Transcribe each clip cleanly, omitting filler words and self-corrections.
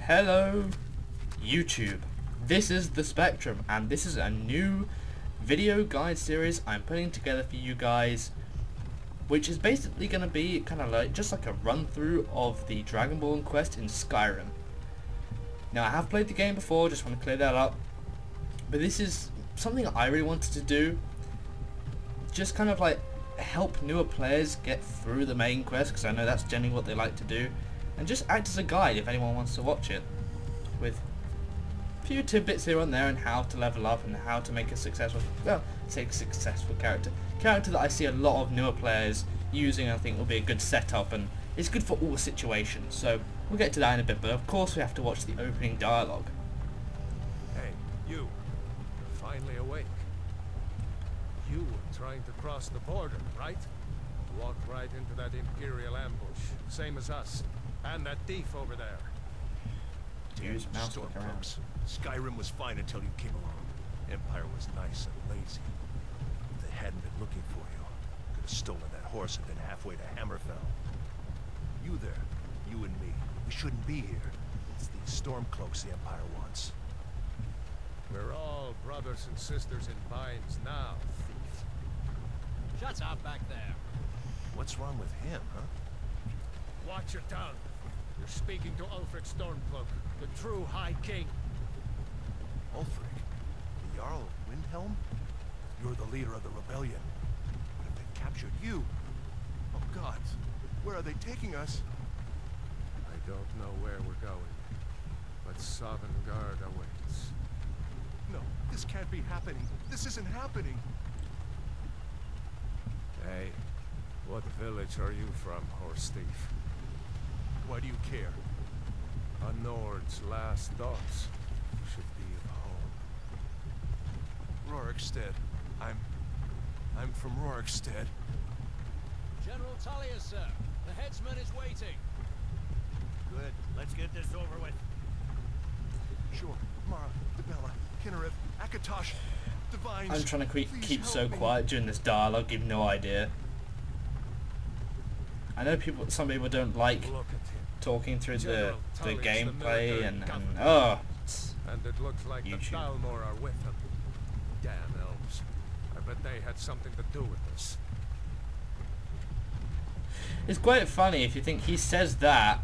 Hello YouTube, this is The Spectrum and this is a new video guide series I'm putting together for you guys, which is basically going to be kind of like just like a run through of the Dragonborn quest in Skyrim. Now I have played the game before, just want to clear that up, but this is something I really wanted to do, just kind of like help newer players get through the main quest, because I know that's generally what they like to do, and just act as a guide if anyone wants to watch it, with a few tidbits here and there on how to level up and how to make a successful, well, say successful character that I see a lot of newer players using. I think will be a good setup and it's good for all situations. So we'll get to that in a bit, but of course we have to watch the opening dialogue. Hey, you're finally awake. You were trying to cross the border, right? Walked right into that Imperial ambush, same as us. And that thief over there. Use mouse look around. Skyrim was fine until you came along. Empire was nice and lazy. If they hadn't been looking for you, could have stolen that horse and been halfway to Hammerfell. You there, you and me, we shouldn't be here. It's these Stormcloaks the Empire wants. We're all brothers and sisters in binds now, thief. Shut up back there. What's wrong with him, huh? Watch your tongue. You're speaking to Ulfric Stormcloak, the true High King. Ulfric? The Jarl of Windhelm? You're the leader of the rebellion. What if they've captured you? Oh God, where are they taking us? I don't know where we're going, but Sovngarde awaits. No, this can't be happening. This isn't happening. Hey, what village are you from, horse thief? Why do you care? A Nord's last thoughts should be of home. Rorikstead. I'm from Rorikstead. General Tullius, sir. The headsman is waiting. Good. Let's get this over with. Sure. Mara, Debella, Kinnereth, Akatosh, Divines. I'm trying to keep so help me. quiet during this dialogue, you've no idea. I know some people don't like Look at him. talking through the General Tullius, the gameplay military and governor. it's And it looks like YouTube. the Thalmor are with him. Damn elves. I bet they had something to do with this. It's quite funny if you think he says that.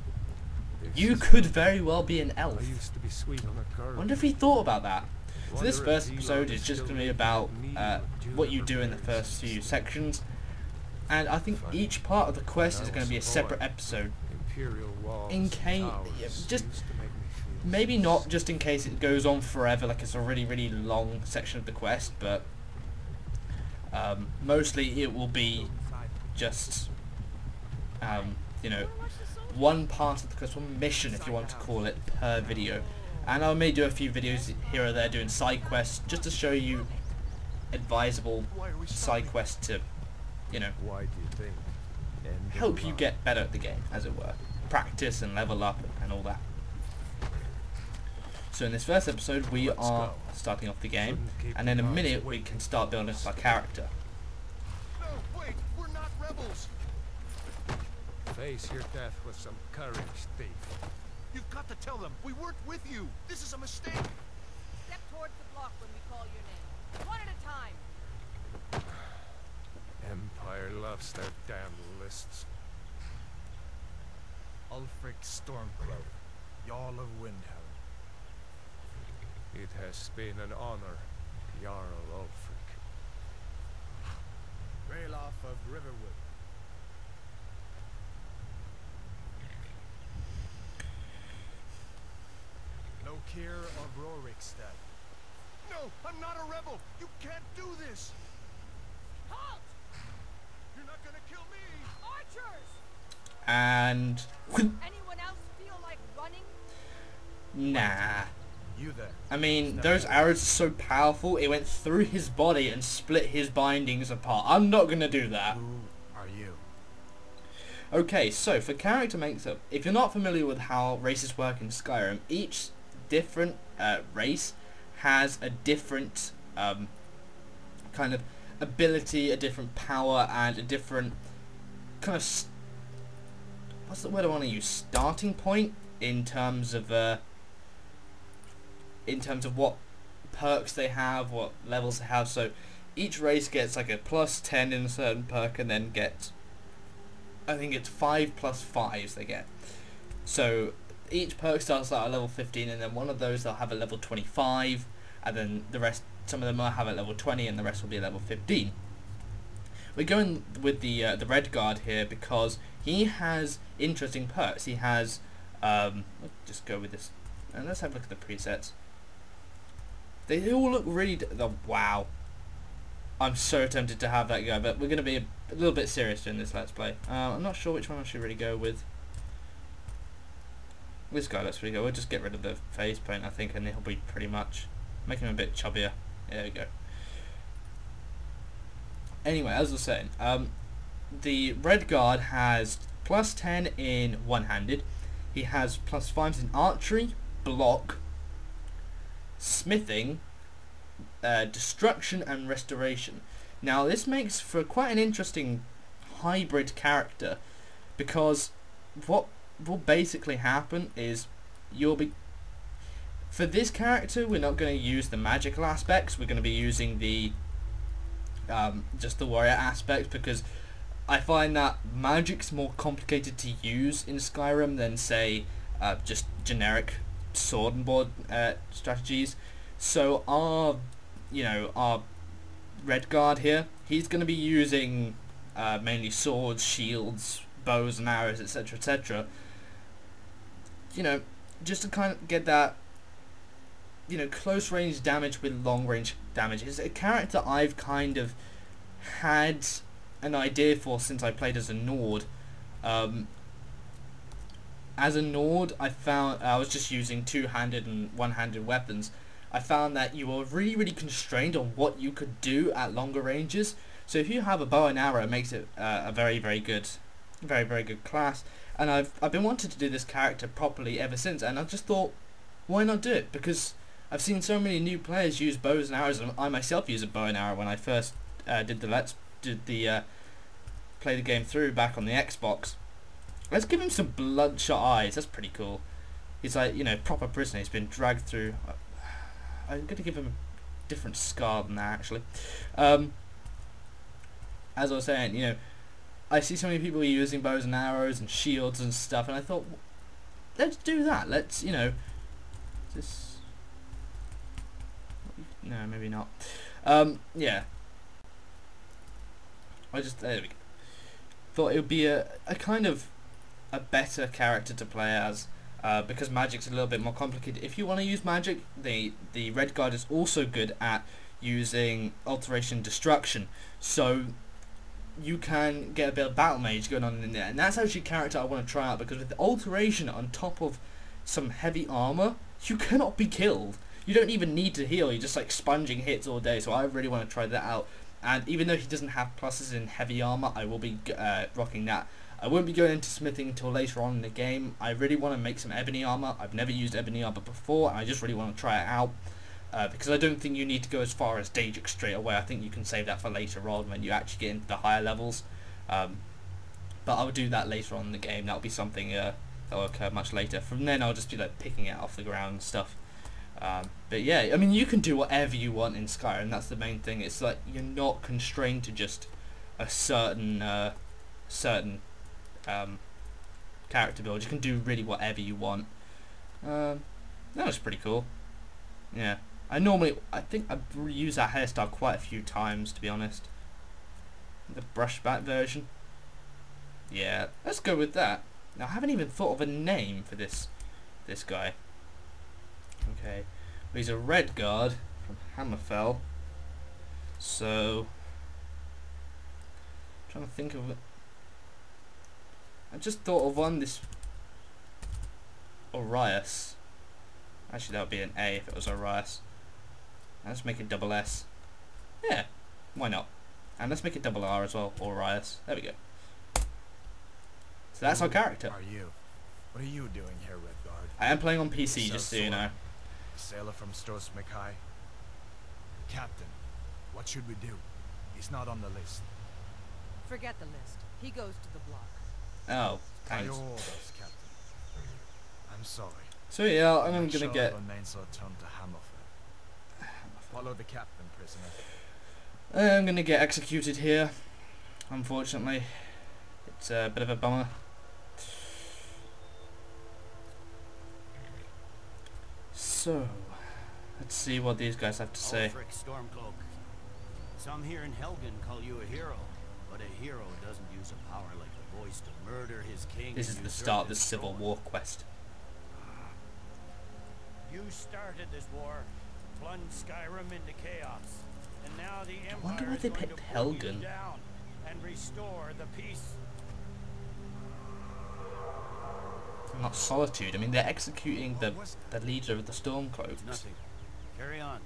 This You is- could very well be an elf. I used to be sweet on a curve. Wonder if he thought about that. So this Wonder if first Elon episode is is just still going to be making about me what you Juniper do in the berries first and few stuff. sections, and I think Funny. each part of the quest When is I going to be a was a separate boy, episode. Imperial walls In and case, towers just used to make me feel maybe not just in case it goes on forever, like it's a really long section of the quest, but mostly it will be just you know, one part of the quest, one mission if you want to call it, per video. And I may do a few videos here or there doing side quests just to show you advisable Why are we side stopping? quests to, you know, Why do you think? End of help you line. get better at the game, as it were. Practice and level up and all that. So in this first episode we Let's are go. starting off the game, Shouldn't keep and in a the minute gods we waiting can start for building us. up our character. No, wait, we're not rebels. Face your death with some courage, thief. You've got to tell them we weren't with you. This is a mistake. Step towards the block when we call your name. One at a time. Empire loves their damn lists. Ulfric Stormcloak, Jarl of Windhelm. It has been an honor, Jarl Ulfric. Ralof of Riverwood. Lokir of Rorikstead. No, I'm not a rebel. You can't do this. Halt! You're not gonna kill me. Archers! And Anyone else feel like running? nah. You there. I mean, those arrows are so powerful, it went through his body and split his bindings apart. I'm not gonna do that. Who are you? Okay, so for character makeup, if you're not familiar with how races work in Skyrim, each different race has a different kind of ability, a different power, and a different kind of what's the word I want to use? Starting point in terms of in terms of what perks they have, what levels they have. So each race gets like a +10 in a certain perk, and then gets, I think it's 5 + 5s they get. So each perk starts out at level 15, and then one of those they'll have a level 25, and then the rest, some of them will have a level 20, and the rest will be a level 15. We're going with the Red Guard here because he has interesting perks. He has, let's just go with this, and let's have a look at the presets. They all look really, wow. I'm so tempted to have that guy, but we're going to be a little bit serious in this Let's Play. I'm not sure which one I should really go with. This guy, let's really go. We'll just get rid of the face paint, I think, and he'll be pretty much, make him a bit chubbier. There we go. Anyway, as I was saying, the Red Guard has +10 in one-handed. He has +5s in archery, block, smithing, destruction, and restoration. Now this makes for quite an interesting hybrid character, because what will basically happen is you'll be, for this character we're not going to use the magical aspects, we're going to be using the just the warrior aspect, because I find that magic's more complicated to use in Skyrim than say just generic sword and board strategies. So our Red Guard here, he's going to be using mainly swords, shields, bows and arrows, etc, etc. You know, just to kind of get that, you know, close range damage with long range damage. It's a character I've kind of had an idea for since I played as a Nord. As a Nord, I found I was just using two-handed and one-handed weapons. I found that you were really, really constrained on what you could do at longer ranges. So if you have a bow and arrow, it makes it a very, very good class. And I've been wanting to do this character properly ever since, and I just thought, why not do it? Because I've seen so many new players use bows and arrows, and I myself use a bow and arrow when I first play the game through back on the Xbox. Let's give him some bloodshot eyes. That's pretty cool. He's like, you know, proper prisoner. He's been dragged through. I'm going to give him a different scar than that, actually. As I was saying, you know, I see so many people using bows and arrows and shields and stuff, and I thought, let's do that. Let's, you know, this. No, maybe not. Yeah. There we go. Thought it would be a kind of a better character to play as, because magic's a little bit more complicated. If you want to use magic, the Red Guard is also good at using alteration destruction, so you can get a bit of Battle Mage going on in there, and that's actually a character I want to try out, because with the alteration on top of some heavy armor, you cannot be killed. You don't even need to heal, you're just like sponging hits all day, so I really want to try that out. And even though he doesn't have pluses in heavy armor, I will be rocking that. I won't be going into smithing until later on in the game. I really want to make some ebony armor. I've never used ebony armor before, and I just really want to try it out. Because I don't think you need to go as far as Daedric straight away. I think you can save that for later on when you actually get into the higher levels. But I'll do that later on in the game. That'll be something that will occur much later. From then I'll just be like picking it off the ground and stuff. But yeah, I mean, you can do whatever you want in Skyrim. That's the main thing. It's like you're not constrained to just a certain character build. You can do really whatever you want. That was pretty cool. Yeah, I think I've used that hairstyle quite a few times, to be honest. The brushback version. Yeah, let's go with that. Now, I haven't even thought of a name for this guy. Okay, well, he's a Red Guard from Hammerfell. So, I'm trying to think of it. I just thought of one, this Orias. Actually, that would be an A if it was Orias. Let's make it double S. Yeah, why not? And let's make it double R as well, Orias. There we go. So that's our character. Are you? What are you doing here, Red Guard? I am playing on PC, just so you know. Sailor from Stros Mackay. Captain, what should we do? He's not on the list. Forget the list. He goes to the block. Oh, By thanks. your orders, Captain. I'm sorry. So yeah, I'm Not gonna sure get. remains are turned to Hammerfell. Follow the captain, prisoner. I'm gonna get executed here. Unfortunately, it's a bit of a bummer. So, let's see what these guys have to say. Ulfric Stormcloak. Some here in Helgen call you a hero, but a hero doesn't use a power like the voice to murder his king. This is and the usurp start of the his Civil throne. War quest. You started this war, plunged Skyrim into chaos, and now the Empire wonder why is they going picked to pull you Helgen. down and restore the peace. Not Solitude. I mean, they're executing the leader of the Stormcloaks. Nothing. Carry on.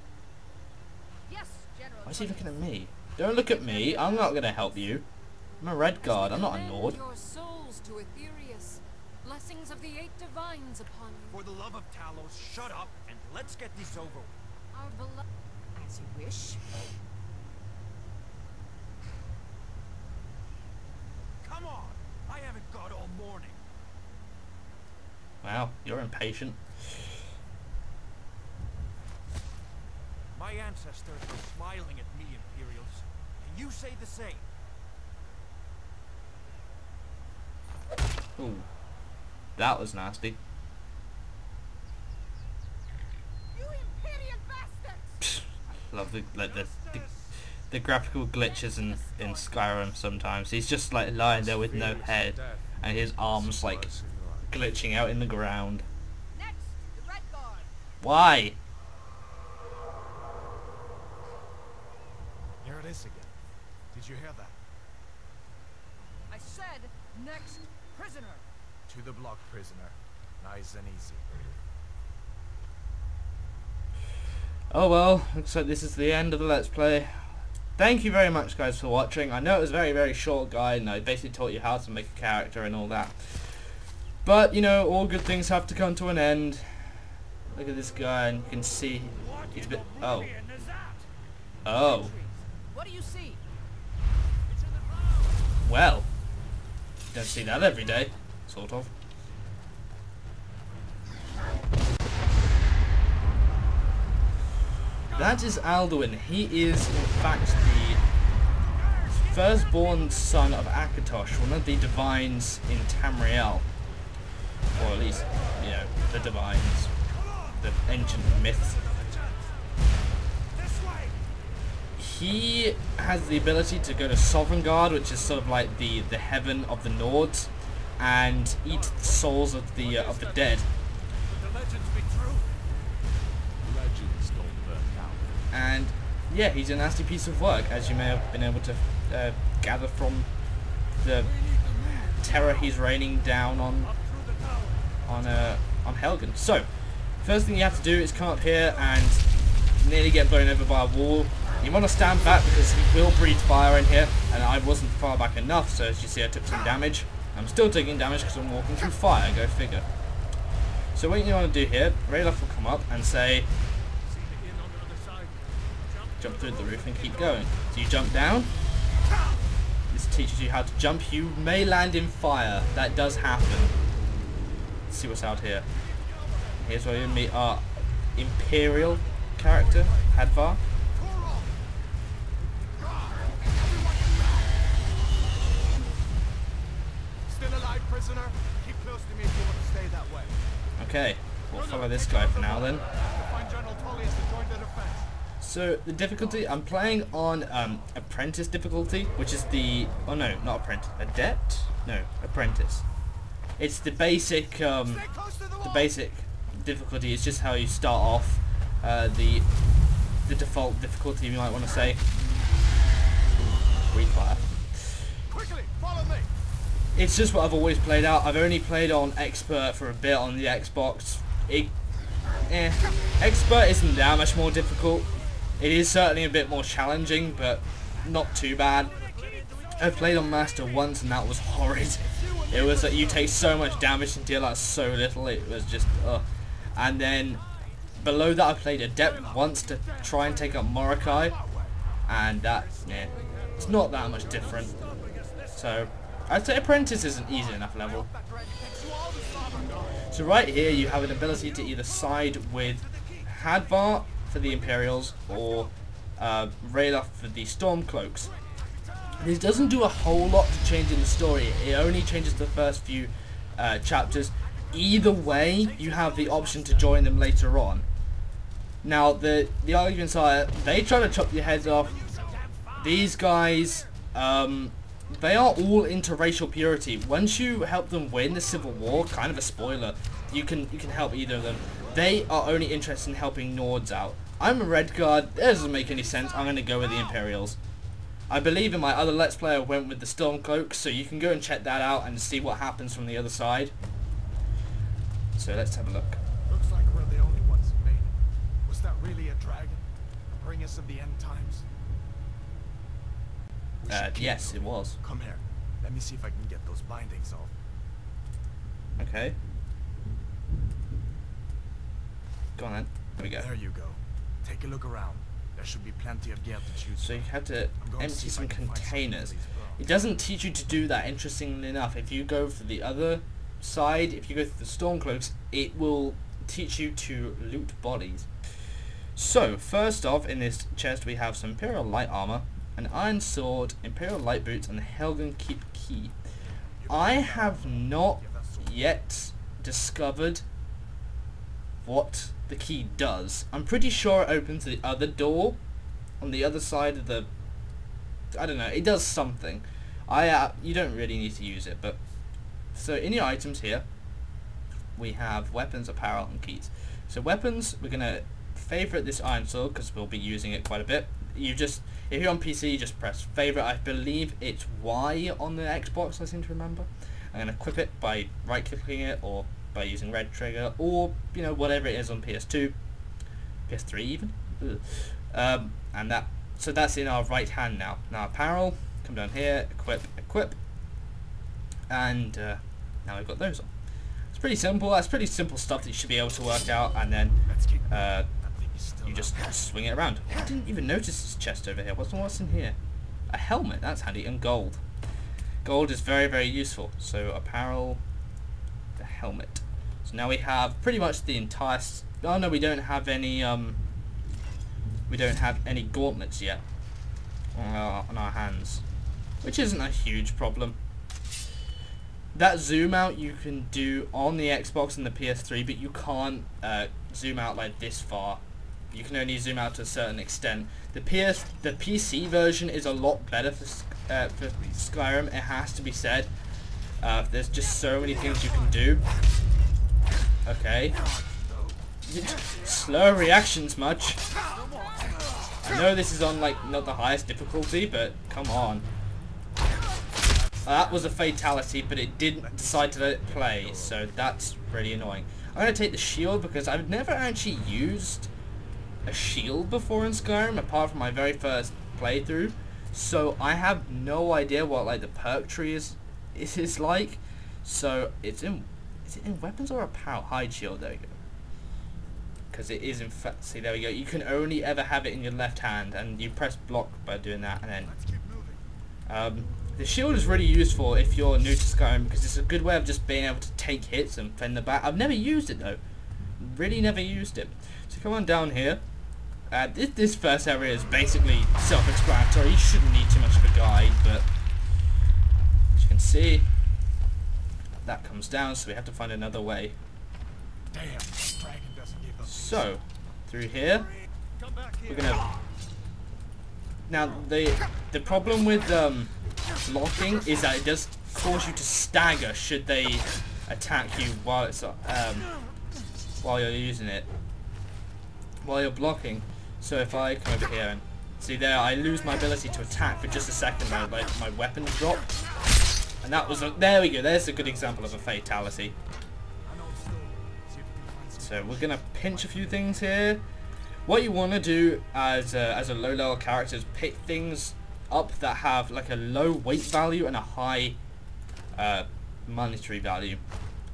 Yes, General. Why is he looking at me? Don't look at me. I'm not gonna help you. I'm a Red Guard. I'm not a Nord. Your souls to Aetherius. Blessings of the eight divines upon you. For the love of Talos, shut up and let's get this over with. Our beloved. As you wish. Come on! I haven't got all morning. Wow, you're impatient. My ancestors were smiling at me, Imperials. Can you say the same? Ooh, that was nasty. You Imperial bastards! Love the graphical glitches in Skyrim sometimes. He's just like lying there with no head and his arms like glitching out in the ground. Next, the Red Guard. Why? Here it is again. Did you hear that? I said, next, prisoner. To the block, prisoner. Nice and easy. Oh well, looks like this is the end of the Let's Play. Thank you very much guys for watching. I know it was a very, very short guide and I basically taught you how to make a character and all that. But, you know, all good things have to come to an end. Look at this guy and you can see he's a bit... Oh. Oh. What do you see? Well. Don't see that every day. Sort of. That is Alduin. He is, in fact, the firstborn son of Akatosh, one of the divines in Tamriel. Or at least, you know, the divines. The ancient myths. He has the ability to go to Sovngarde, which is sort of like the heaven of the Nords, and eat the souls of the dead. The legends be true. Legends don't burn out. And yeah, he's a nasty piece of work, as you may have been able to gather from the terror he's raining down on Helgen. So, first thing you have to do is come up here and nearly get blown over by a wall. You want to stand back because he will breathe fire in here, and I wasn't far back enough, so as you see I took some damage. I'm still taking damage because I'm walking through fire, go figure. So what you want to do here, Ralof will come up and say, jump through the roof and keep going. So you jump down, this teaches you how to jump. You may land in fire, that does happen. Let's see what's out here. Here's where you meet our Imperial character, Hadvar. Still alive, prisoner? Keep close to me if you want to stay that way. Okay, we'll follow this guy for now then. Find General Tullius to join the defense. So the difficulty, I'm playing on Apprentice difficulty, which is the, oh no, not Apprentice, Adept? No, Apprentice. It's the basic, difficulty is just how you start off, the default difficulty you might want to say. Refire. Quickly, follow me. It's just what I've always played out. I've only played on Expert for a bit on the Xbox. Expert isn't that much more difficult. It is certainly a bit more challenging, but not too bad. I've played on Master once and that was horrid. It was that you take so much damage and deal out so little, it was just, ugh. And then below that I played Adept once to try and take up Morokai, and that, yeah, it's not that much different. So, I'd say Apprentice is an easy enough level. So right here you have an ability to either side with Hadvar for the Imperials or Rayloff for the Stormcloaks. This doesn't do a whole lot to change in the story. It only changes the first few chapters. Either way, you have the option to join them later on. Now, the arguments are, they try to chop your heads off. These guys, they are all into racial purity. Once you help them win the Civil War, kind of a spoiler, you can help either of them. They are only interested in helping Nords out. I'm a red guard. That doesn't make any sense. I'm going to go with the Imperials. I believe in my other Let's Play I went with the Stormcloaks, so you can go and check that out and see what happens from the other side. So let's have a look. Looks like we're the only ones who made it. Was that really a dragon? Bring us of the end times? Yes, it was. Come here. Let me see if I can get those bindings off. Okay. Go on then. There we go. There you go. Take a look around. There should be plenty of gear to choose So you from. have to empty some containers. It doesn't teach you to do that, interestingly enough. If you go for the other side, if you go through the Stormcloaks, it will teach you to loot bodies. So, first off, in this chest we have some Imperial Light Armor, an Iron Sword, Imperial Light Boots, and the Helgen Keep Key. I have not yet discovered what the key does. I'm pretty sure it opens the other door on the other side of the... I don't know, it does something. You don't really need to use it, but... So in your items here, we have weapons, apparel, and keys. So weapons, we're going to favourite this Iron Sword because we'll be using it quite a bit. If you're on PC, you just press favourite. I believe it's Y on the Xbox, I seem to remember. I'm going to equip it by right-clicking it, or by using red trigger, or whatever it is on PS2, PS3 even. And so that's in our right hand now. Now apparel, come down here, equip, and now we've got those on. It's pretty simple. That's pretty simple stuff that you should be able to work out, and then you just swing it around. I didn't even notice this chest over here. What's in here? A helmet. That's handy, and gold. Gold is very, very useful. So apparel, the helmet. So now we have pretty much the entire... Oh no, we don't have any gauntlets yet on our hands, which isn't a huge problem. That zoom out you can do on the Xbox and the PS3, but you can't zoom out like this far. You can only zoom out to a certain extent. The PC version is a lot better for Skyrim. It has to be said. There's just so many things you can do. Okay. Slow reactions much. I know this is on not the highest difficulty, but come on. That was a fatality, but it didn't decide to let it play, so that's really annoying. I'm going to take the shield because I've never actually used a shield before in Skyrim, apart from my very first playthrough. So I have no idea what the perk tree is like. So is it in weapons or apparel? Hide shield, there we go. Because it is in fact, see, there we go. You can only ever have it in your left hand, and you press block by doing that, and then the shield is really useful if you're new to Skyrim, because it's a good way of just being able to take hits and fend the bat. I've never used it though, really never used it. So come on down here. This first area is basically self-explanatory. You shouldn't need too much of a guide, but as you can see, that comes down, so we have to find another way. Damn, dragon doesn't give up. So through here, we're gonna. Now the problem with blocking is that it does cause you to stagger should they attack you while it's while you're using it, while you're blocking. So if I come over here and see there, I lose my ability to attack for just a second. My weapons drop, and that was there we go. There's a good example of a fatality. So we're gonna pinch a few things here. What you want to do as a low level character is pick things up that have a low weight value and a high monetary value.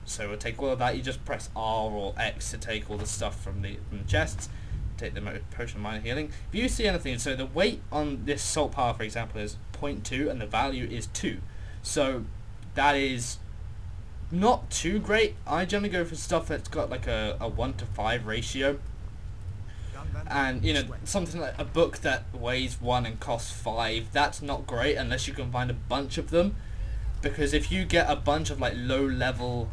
So we'll take all of that. You just press R or X to take all the stuff from the chests. Take the potion of minor healing. If you see anything, so the weight on this salt power, for example, is 0.2 and the value is 2. So that is not too great. I generally go for stuff that's got like a 1-to-5 ratio. And, you know, something like a book that weighs 1 and costs 5, that's not great unless you can find a bunch of them. Because if you get a bunch of like low level,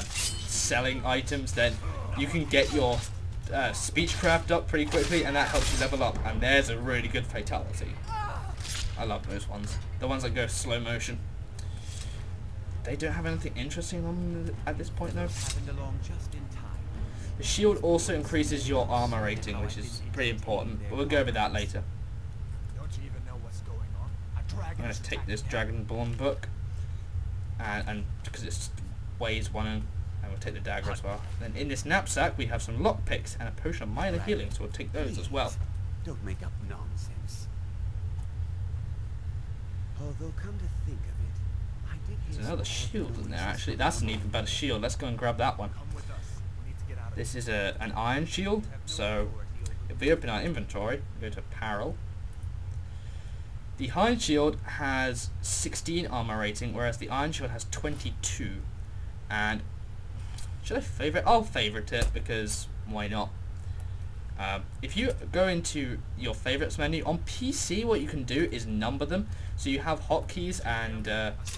selling items, then you can get your speechcraft up pretty quickly, and that helps you level up. And there's a really good fatality. I love those ones. The ones that go slow motion. They don't have anything interesting on them at this point though. The shield also increases your armor rating, which is pretty important, but we'll go over that later. I'm going to take this Dragonborn book, and because it weighs 1, and we'll take the dagger as well. Then in this knapsack we have some lockpicks and a potion of minor healing, so we'll take those as well. Don't make up nonsense. Although come to think of it, I did hear There's another shield in there actually. That's an even better shield. Let's go and grab that one. This is an iron shield, so if we open our inventory, we go to apparel. The iron shield has 16 armor rating, whereas the iron shield has 22. And should I favorite? I'll favorite it because why not? If you go into your favorites menu on PC, what you can do is number them. So you have hotkeys, and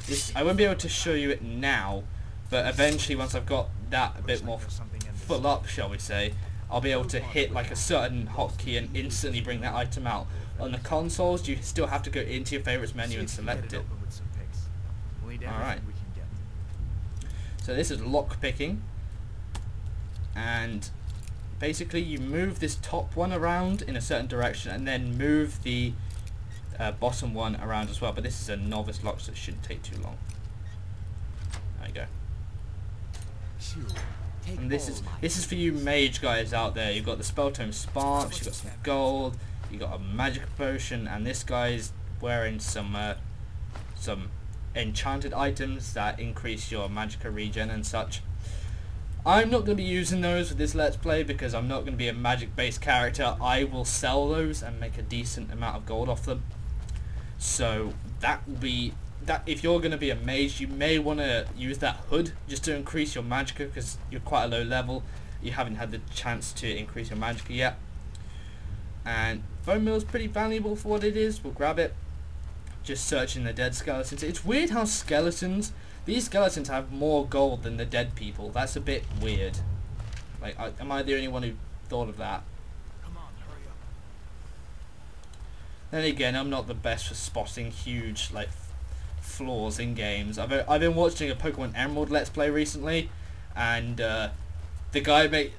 this, I won't be able to show you it now, but eventually once I've got that a bit more full up, shall we say, I'll be able to hit like a certain hotkey and instantly bring that item out. On the consoles, you still have to go into your favorites menu and select it. Alright. So this is lock picking, and basically you move this top one around in a certain direction and then move the bottom one around as well, but this is a novice lock, so it shouldn't take too long. There you go. And this is for you mage guys out there. You've got the spell tome sparks, you've got some gold, you got a magic potion, and this guy's wearing some enchanted items that increase your magicka regen and such. I'm not going to be using those with this let's play because I'm not going to be a magic based character. I will sell those and make a decent amount of gold off them. So that will be that. If you're going to be a mage, you may want to use that hood just to increase your magicka, because you're quite a low level. You haven't had the chance to increase your magicka yet. And bone meal is pretty valuable for what it is. We'll grab it. Just searching the dead skeletons. It's weird how these skeletons have more gold than the dead people. That's a bit weird. Like, am I the only one who thought of that? Come on, hurry up. Then again, I'm not the best for spotting huge like flaws in games. I've been watching a Pokemon Emerald Let's Play recently, and the guy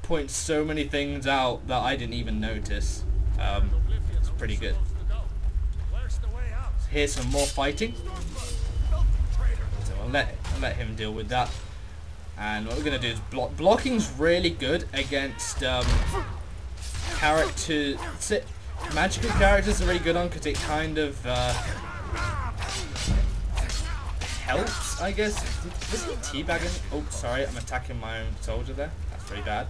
points so many things out that I didn't even notice. It's pretty good. So here's some more fighting. So I'll let him deal with that. And what we're gonna do is blocking's really good against characters. Magical characters are really good on, because it kind of helps, I guess. Was he teabagging? Oh, sorry, I'm attacking my own soldier there. That's pretty bad.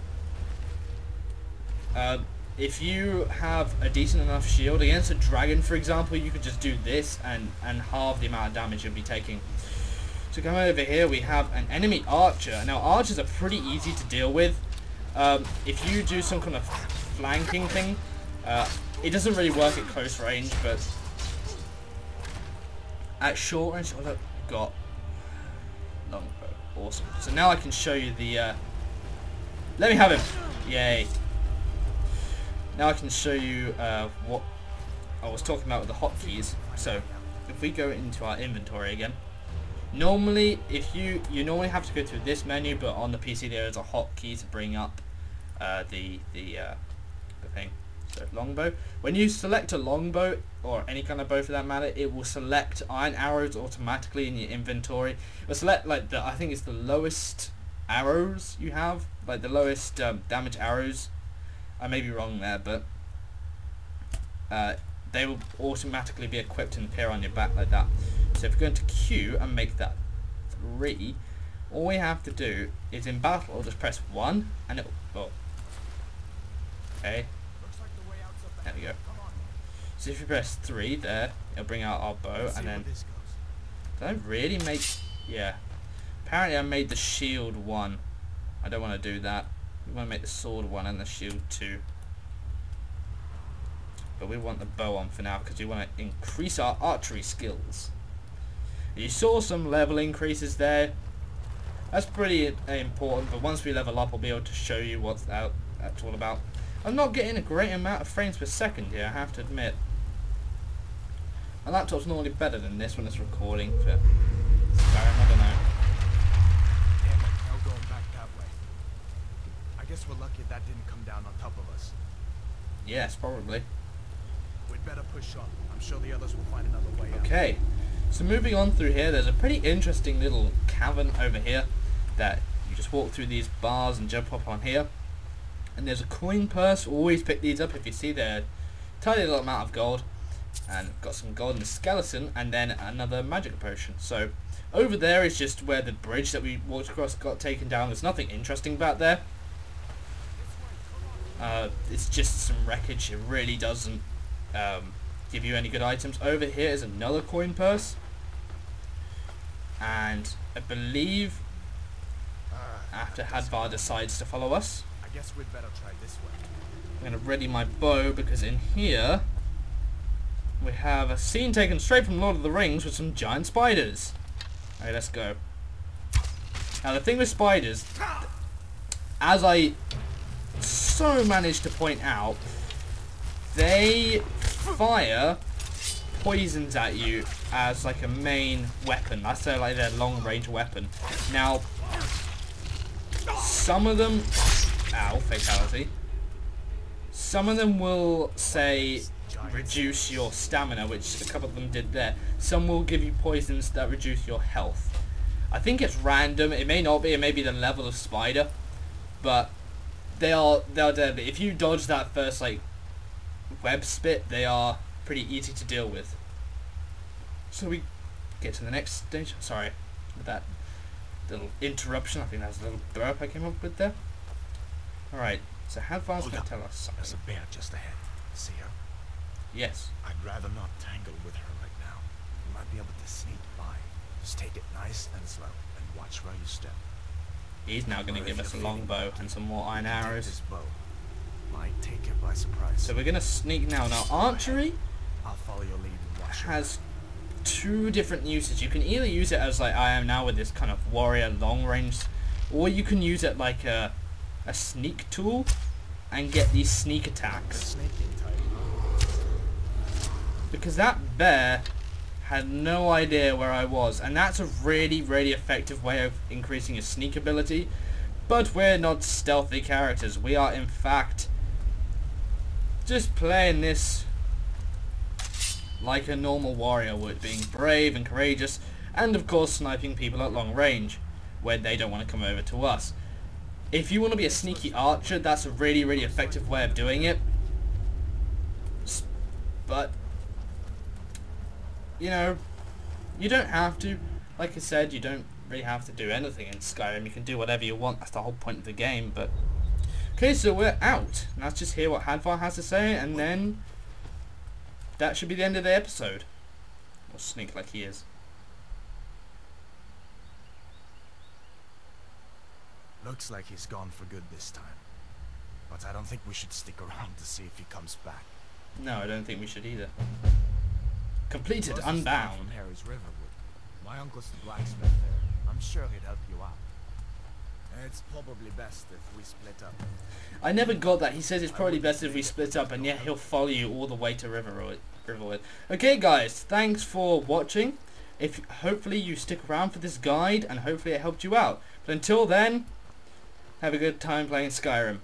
If you have a decent enough shield against a dragon, for example, you could just do this and halve the amount of damage you'll be taking. So come over here, we have an enemy archer. Now archers are pretty easy to deal with. If you do some kind of flanking thing, it doesn't really work at close range, but at short range, I've got longbow. Awesome. So now I can show you the. Let me have him. Yay. Now I can show you what I was talking about with the hotkeys. So if we go into our inventory again, normally you normally have to go through this menu, but on the PC there is a hotkey to bring up the thing. So longbow. When you select a longbow, or any kind of bow for that matter, it will select iron arrows automatically in your inventory. It will select like I think it's the lowest arrows you have, like the lowest damage arrows. I may be wrong there, but they will automatically be equipped and appear on your back like that. So if we go into Q and make that 3, all we have to do is in battle just press 1 and it will. Oh. Okay. There we go. So if you press 3 there, it'll bring out our bow, and then did I really make? Yeah. Apparently I made the shield 1. I don't want to do that. We want to make the sword 1 and the shield 2. But we want the bow on for now because we want to increase our archery skills. You saw some level increases there. That's pretty important, but once we level up I'll be able to show you what that's all about. I'm not getting a great amount of frames per second here, I have to admit. My laptop's normally better than this when it's recording for Skyrim, I don't know. Damn it, now going back that way. I guess we're lucky that didn't come down on top of us. Yes, probably. We'd better push on. I'm sure the others will find another way out. Okay, so moving on through here, there's a pretty interesting little cavern over here that you just walk through these bars and jump up on here. And there's a coin purse. Always pick these up if you see they're tiny little amount of gold. And I've got some golden skeleton and then another magic potion. So over there is just where the bridge that we walked across got taken down. There's nothing interesting about there. It's just some wreckage. It really doesn't give you any good items. Over here is another coin purse. And I believe after Hadvar decides to follow us, I guess we'd better try this way. I'm going to ready my bow because in here we have a scene taken straight from Lord of the Rings with some giant spiders. Alright, let's go. Now the thing with spiders, as I so managed to point out, they fire poisons at you as like a main weapon. That's like their long range weapon. Now some of them, ow, fatality. Some of them will say reduce your stamina, which a couple of them did there. Some will give you poisons that reduce your health. I think it's random. It may not be. It may be the level of spider, but they are deadly. If you dodge that first like web spit, they are pretty easy to deal with. So we get to the next stage. Sorry for that little interruption. I think that was a little burp I came up with there. Alright, so Hadvar's going to tell us something. There's a bear just ahead. See her? Yes. I'd rather not tangle with her right now. You might be able to sneak by. Just take it nice and slow, and watch where you step. He's now going to give us a longbow and some more iron arrows. This bow might take her by surprise. So we're going to sneak now. Now archery I'll follow your lead and watch her. has two different uses. You can either use it as like I am now with this kind of warrior long range, or you can use it like a sneak tool and get these sneak attacks. Because that bear had no idea where I was, and that's a really, really effective way of increasing your sneak ability. But we're not stealthy characters. We are in fact just playing this like a normal warrior would, being brave and courageous, and of course sniping people at long range where they don't want to come over to us. If you want to be a sneaky archer, that's a really, really effective way of doing it. But you know, you don't have to. Like I said, you don't really have to do anything in Skyrim. You can do whatever you want. That's the whole point of the game. But okay, so we're out. Now let's just hear what Hadvar has to say, and then that should be the end of the episode. Or sneak like he is. Looks like he's gone for good this time. But I don't think we should stick around to see if he comes back. No, I don't think we should either. Completed Unbound. From Harry's Riverwood. My uncle's the blacksmith there. I'm sure he'd help you out. It's probably best if we split up. I never got that. He says it's probably best if we split up, and yet he'll follow you all the way to Riverwood. Okay, guys, thanks for watching. Hopefully you stick around for this guide, and hopefully it helped you out. But until then, have a good time playing Skyrim.